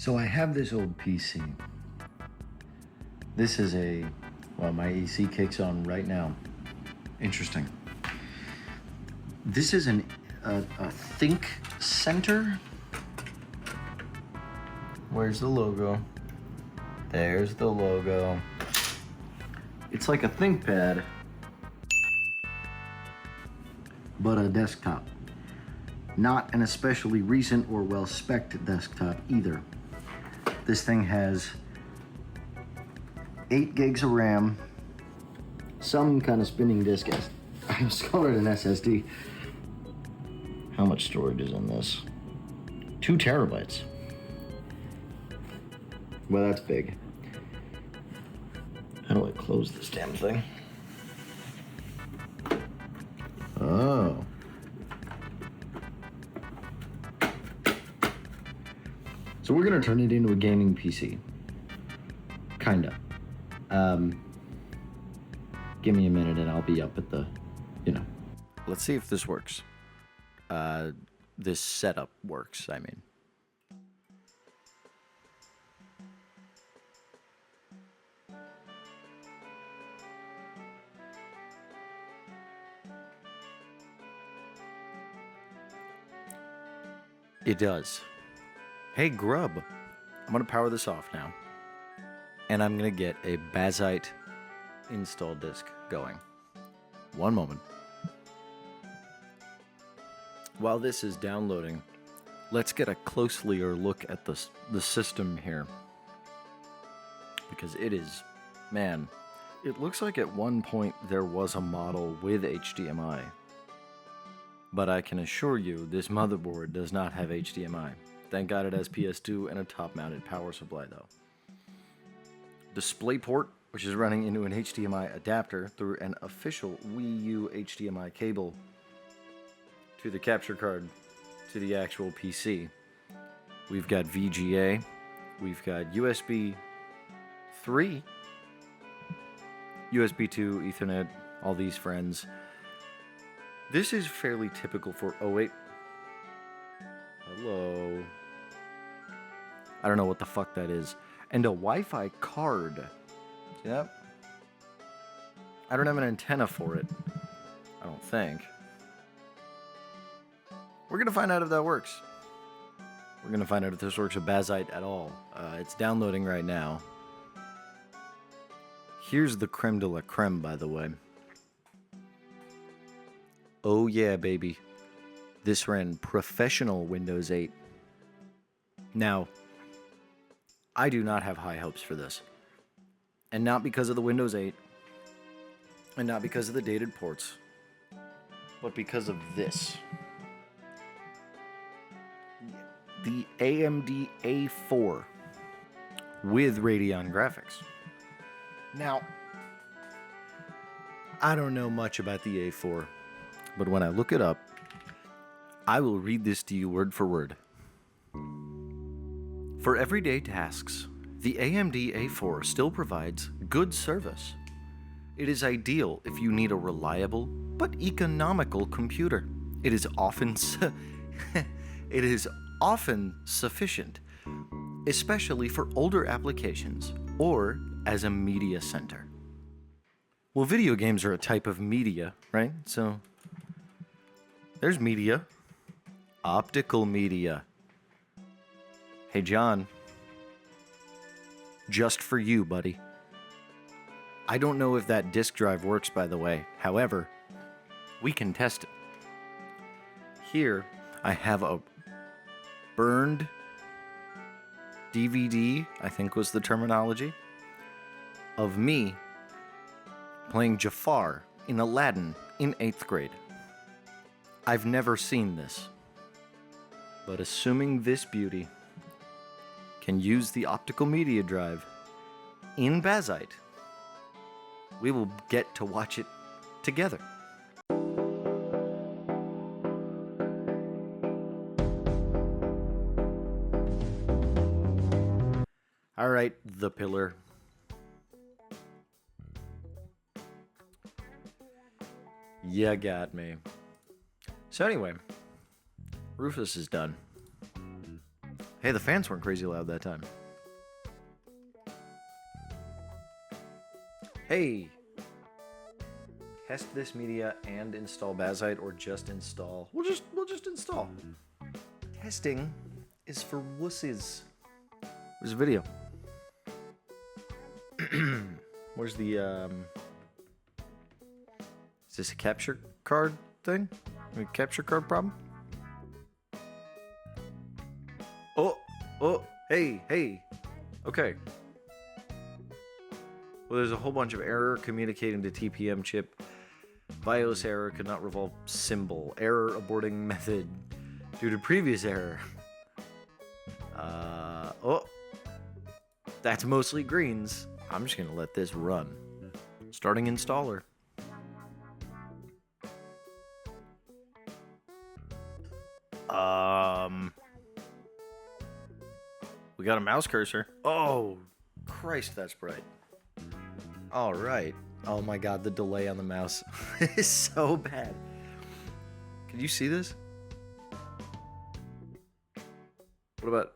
So I have this old PC. This is my AC kicks on right now. Interesting. This is a Think Center. Where's the logo? There's the logo. It's like a ThinkPad, but a desktop. Not an especially recent or well-spec'd desktop either. This thing has 8 gigs of RAM, some kind of spinning disk. I just call it an SSD. How much storage is in this? 2 terabytes. Well, that's big. How do I close this damn thing? Oh. So we're gonna turn it into a gaming PC. Kinda. Give me a minute and I'll be up at the, Let's see if this works. This setup works, I mean. It does. Hey, Grub. I'm going to power this off now. And I'm going to get a Bazite install disk going. One moment. While this is downloading, let's get a closer look at the system here. Because it is, man, it looks like at one point there was a model with HDMI. But I can assure you, this motherboard does not have HDMI. Thank God it has PS2 and a top-mounted power supply, though. DisplayPort, which is running into an HDMI adapter through an official Wii U HDMI cable to the capture card to the actual PC. We've got VGA. We've got USB 3, USB 2, Ethernet, all these friends. This is fairly typical for... Oh, wait. Hello. I don't know what the fuck that is. And a Wi-Fi card. Yep. I don't have an antenna for it. I don't think. We're going to find out if that works. We're going to find out if this works with Bazite at all. It's downloading right now. Here's the creme de la creme, by the way. Oh yeah, baby. This ran professional Windows 8. Now, I do not have high hopes for this. And not because of the Windows 8. And not because of the dated ports. But because of this. The AMD A4 with Radeon graphics. Now, I don't know much about the A4. But when I look it up, I will read this to you word for word. For everyday tasks, the AMD A4 still provides good service. It is ideal if you need a reliable but economical computer. It is often sufficient, especially for older applications or as a media center. Well, video games are a type of media, right? So there's media. Optical media. Hey, John. Just for you, buddy. I don't know if that disk drive works, by the way. However, we can test it. Here, I have a burned DVD, I think was the terminology, of me playing Jafar in Aladdin in 8th grade. I've never seen this, but assuming this beauty can use the optical media drive in Bazite, we will get to watch it together. All right, the pillar. You got me. So anyway, Rufus is done. Hey, the fans weren't crazy loud that time. Hey! Test this media and install Bazite, or just install. We'll just install. Testing is for wusses. Where's the video? Where's the Is this a capture card thing? A capture card problem? Oh, hey. Okay. Well, there's a whole bunch of error communicating to TPM chip. BIOS error could not resolve symbol. Error aborting method due to previous error. That's mostly greens. I'm just gonna let this run. Starting installer. We got a mouse cursor. Oh, Christ, that's bright. All right. Oh my God, the delay on the mouse is so bad. Can you see this? What about,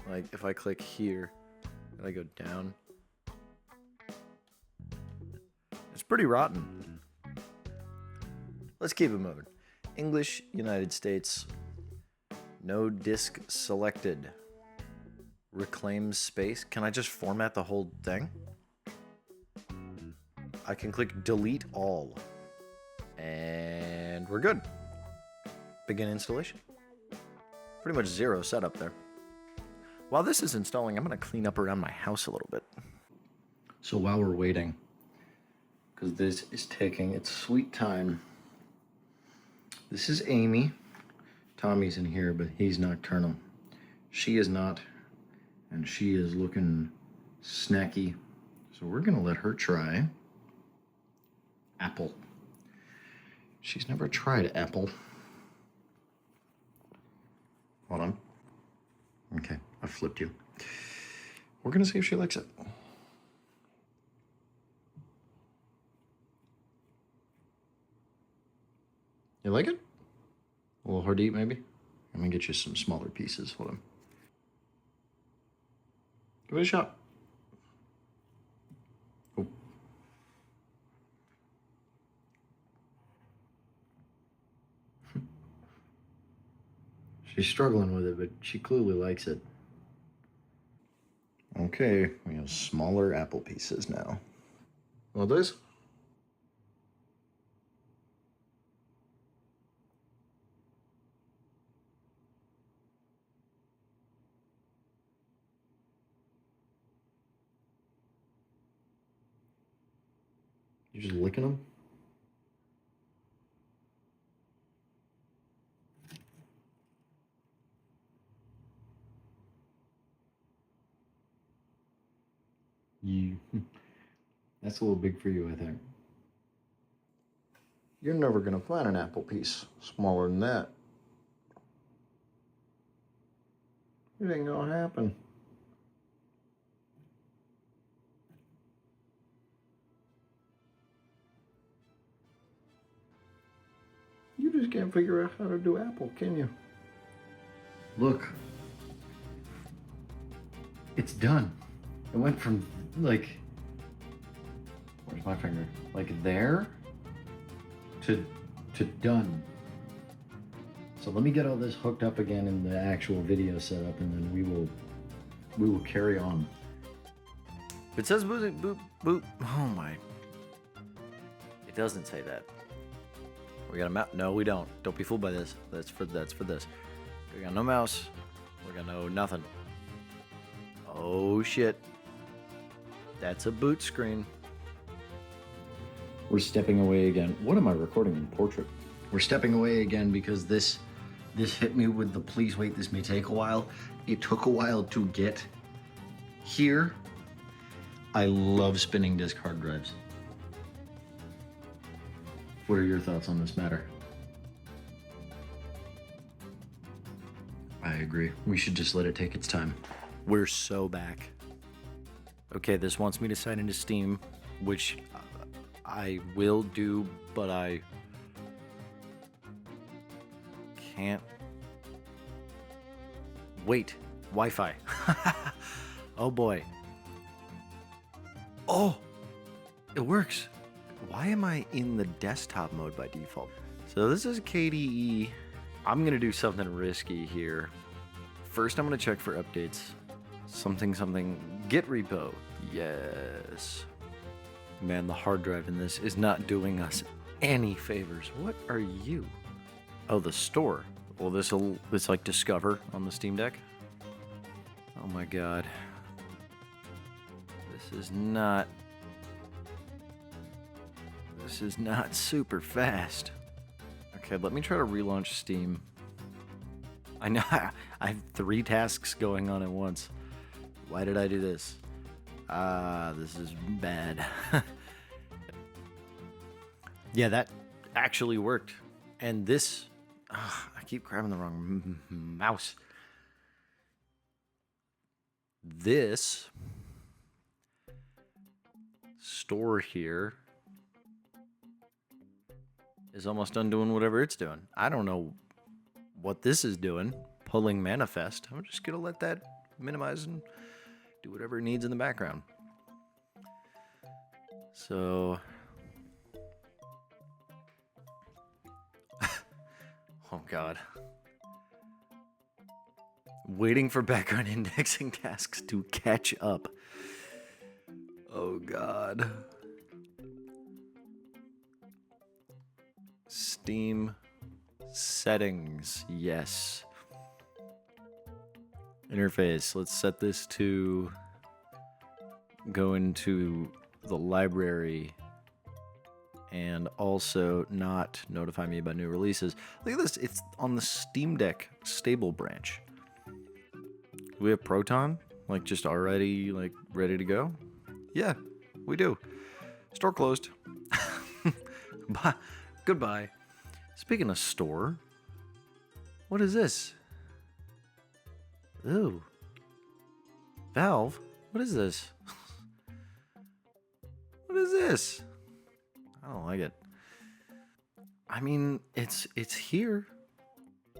like, if I click here and I go down? It's pretty rotten. Let's keep it moving. English, United States. No disk selected. Reclaims space. Can I just format the whole thing? I can click delete all. And we're good. Begin installation. Pretty much zero setup there. While this is installing, I'm going to clean up around my house a little bit. So while we're waiting, because this is taking its sweet time, this is Amy. Tommy's in here, but he's nocturnal. She is not, and she is looking snacky. So we're going to let her try apple. She's never tried apple. Hold on. Okay, I flipped you. We're going to see if she likes it. You like it? A little hard to eat, maybe? I'm going to get you some smaller pieces. Hold on. Give it a shot. Oh. She's struggling with it, but she clearly likes it. Okay, we have smaller apple pieces now. Well, this? You're just licking them? That's a little big for you, I think. You're never gonna find an apple piece smaller than that. It ain't gonna happen. You just can't figure out how to do apple, can you? Look. It's done. It went from, like, where's my finger? Like there to done. So let me get all this hooked up again in the actual video setup, and then we will carry on. It says boop, boop, boop. Oh my. It doesn't say that. We got a mouse. No, we don't. Don't be fooled by this. That's for this. We got no mouse. We got no nothing. Oh shit. That's a boot screen. We're stepping away again. What am I recording in portrait? We're stepping away again because this hit me with the please wait, this may take a while. It took a while to get here. I love spinning disk hard drives. What are your thoughts on this matter? I agree. We should just let it take its time. We're so back. Okay, this wants me to sign into Steam, which I will do, but I can't Wait, Wi-Fi. Oh boy. Oh, it works. Why am I in the desktop mode by default? So this is KDE. I'm gonna do something risky here. First, I'm gonna check for updates. Something, git repo. Yes. Man, the hard drive in this is not doing us any favors. What are you? Oh, the store. Well, it's like Discover on the Steam Deck. Oh my god. This is not super fast. Okay, let me try to relaunch Steam. I know I have 3 tasks going on at once. Why did I do this? This is bad. Yeah, that actually worked. And this, I keep grabbing the wrong mouse. This store here is almost done doing whatever it's doing. I don't know what this is doing, pulling manifest. I'm just gonna let that minimize and do whatever it needs in the background. So, oh god. Waiting for background indexing tasks to catch up. Oh god. Steam settings, yes. Interface, let's set this to go into the library and also not notify me about new releases. Look at this, it's on the Steam Deck stable branch. Do we have Proton? Like just already like ready to go? Yeah, we do. Store closed. Bye. Goodbye. Speaking of store, what is this? Ooh. Valve? What is this? What is this? I don't like it. I mean, it's here.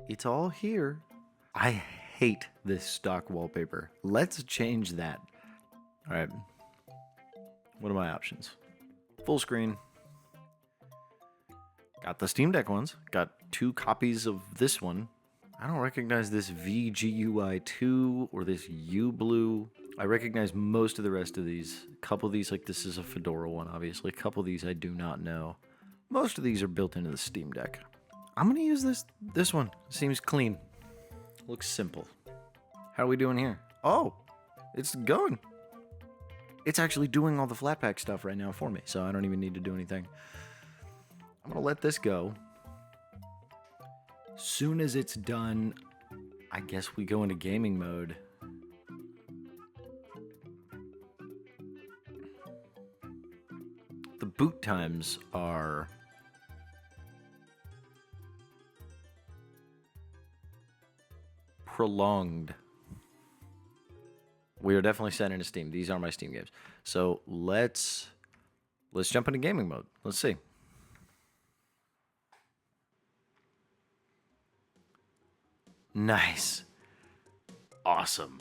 It's all here. I hate this stock wallpaper. Let's change that. All right. What are my options? Full screen. Got the Steam Deck ones. Got 2 copies of this one. I don't recognize this VGUI2 or this uBlue. I recognize most of the rest of these. A couple of these, like this is a Fedora one, obviously. A couple of these I do not know. Most of these are built into the Steam Deck. I'm gonna use this one. Seems clean. Looks simple. How are we doing here? Oh, it's going. It's actually doing all the Flatpak stuff right now for me, so I don't even need to do anything. I'm gonna let this go. Soon as it's done, I guess we go into gaming mode. The boot times are prolonged. We are definitely set into Steam. These are my Steam games. So let's jump into gaming mode. Let's see. Nice. Awesome.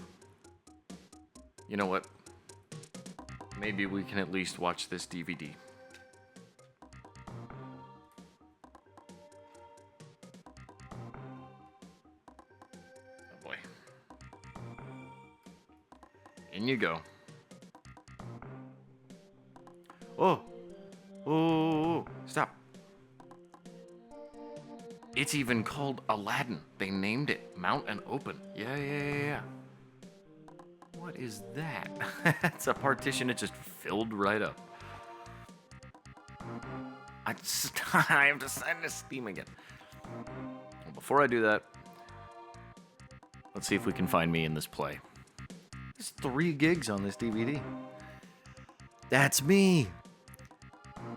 You know what? Maybe we can at least watch this DVD. Oh boy. In you go. Oh. Oh, stop. It's even called Aladdin. They named it Mount and Open. Yeah. What is that? It's a partition. It just filled right up. I have to sign this Steam again. Well, before I do that, let's see if we can find me in this play. There's 3 gigs on this DVD. That's me.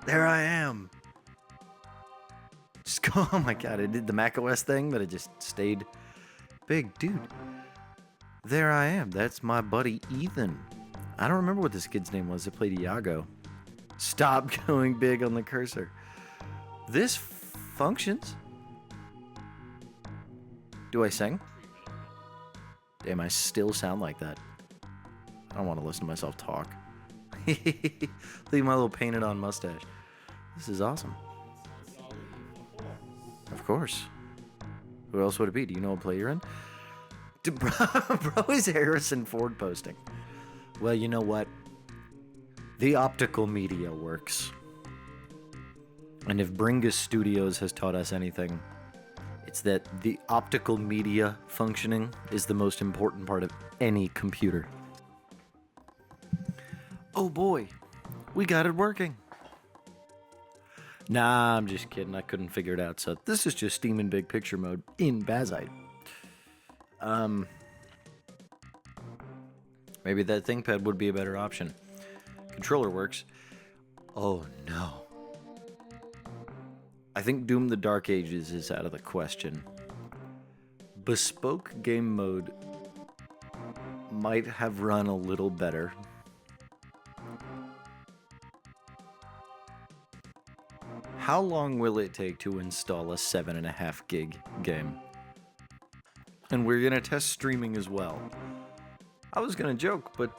There I am. Just go, oh my god, I did the macOS thing, but it just stayed big. Dude, there I am. That's my buddy Ethan. I don't remember what this kid's name was. It played Iago. Stop going big on the cursor. This functions. Do I sing? Damn, I still sound like that. I don't want to listen to myself talk. Look at my little painted on mustache. This is awesome. Of course. Who else would it be? Do you know what play you're in? Bro is Harrison Ford posting. Well, you know what? The optical media works. And if Bringus Studios has taught us anything, it's that the optical media functioning is the most important part of any computer. Oh boy, we got it working. Nah, I'm just kidding. I couldn't figure it out. So this is just Steam in big picture mode in Bazite. Maybe that ThinkPad would be a better option. Controller works. Oh no. I think Doom the Dark Ages is out of the question. Bespoke game mode might have run a little better. How long will it take to install a 7.5 gig game? And we're gonna test streaming as well. I was gonna joke, but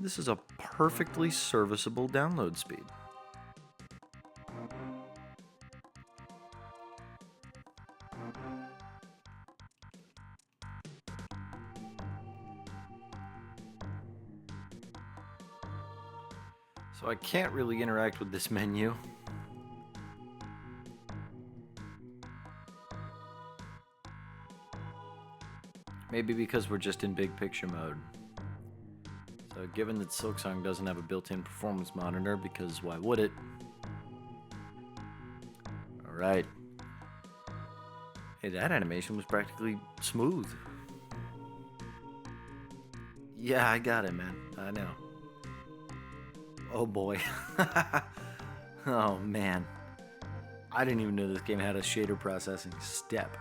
this is a perfectly serviceable download speed. So I can't really interact with this menu. Maybe because we're just in big picture mode. So given that Silksong doesn't have a built-in performance monitor, because why would it? Alright. Hey, that animation was practically smooth. Yeah, I got it, man. I know. Oh boy. Oh man. I didn't even know this game had a shader processing step.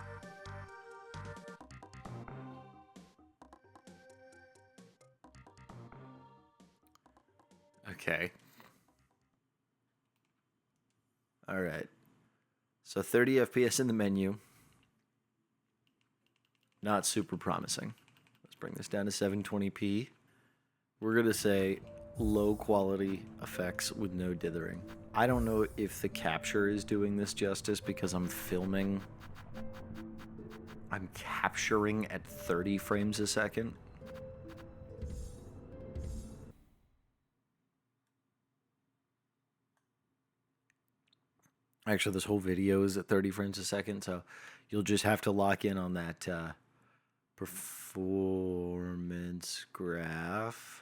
Okay. Alright. So 30 FPS in the menu. Not super promising. Let's bring this down to 720p. We're going to say low quality effects with no dithering. I don't know if the capture is doing this justice because I'm capturing at 30 frames a second. Actually, this whole video is at 30 frames a second, so you'll just have to lock in on that performance graph.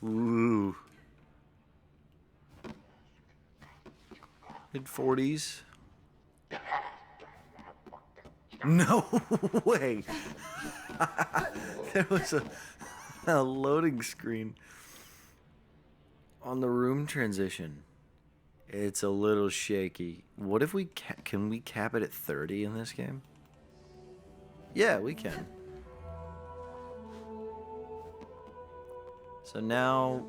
Ooh. Mid-40s. No way. There was a loading screen on the room transition. It's a little shaky. What if we can we cap it at 30 in this game? Yeah, we can. So now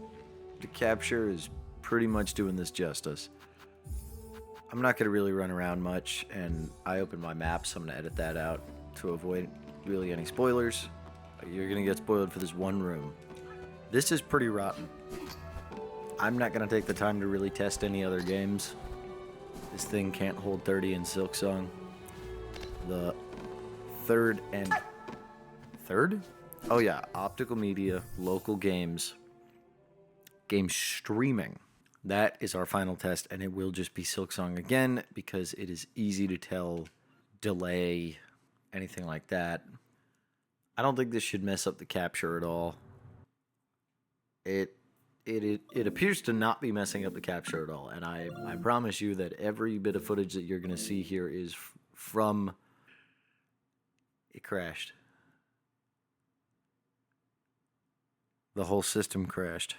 the capture is pretty much doing this justice. I'm not going to really run around much, and I opened my map, so I'm going to edit that out to avoid really any spoilers. You're going to get spoiled for this one room. This is pretty rotten. I'm not going to take the time to really test any other games. This thing can't hold 30 in Silksong. The third? Oh yeah, optical media, local games, game streaming. That is our final test, and it will just be Silksong again because it is easy to tell delay, anything like that. I don't think this should mess up the capture at all. It appears to not be messing up the capture at all, and I promise you that every bit of footage that you're going to see here is from... It crashed. The whole system crashed.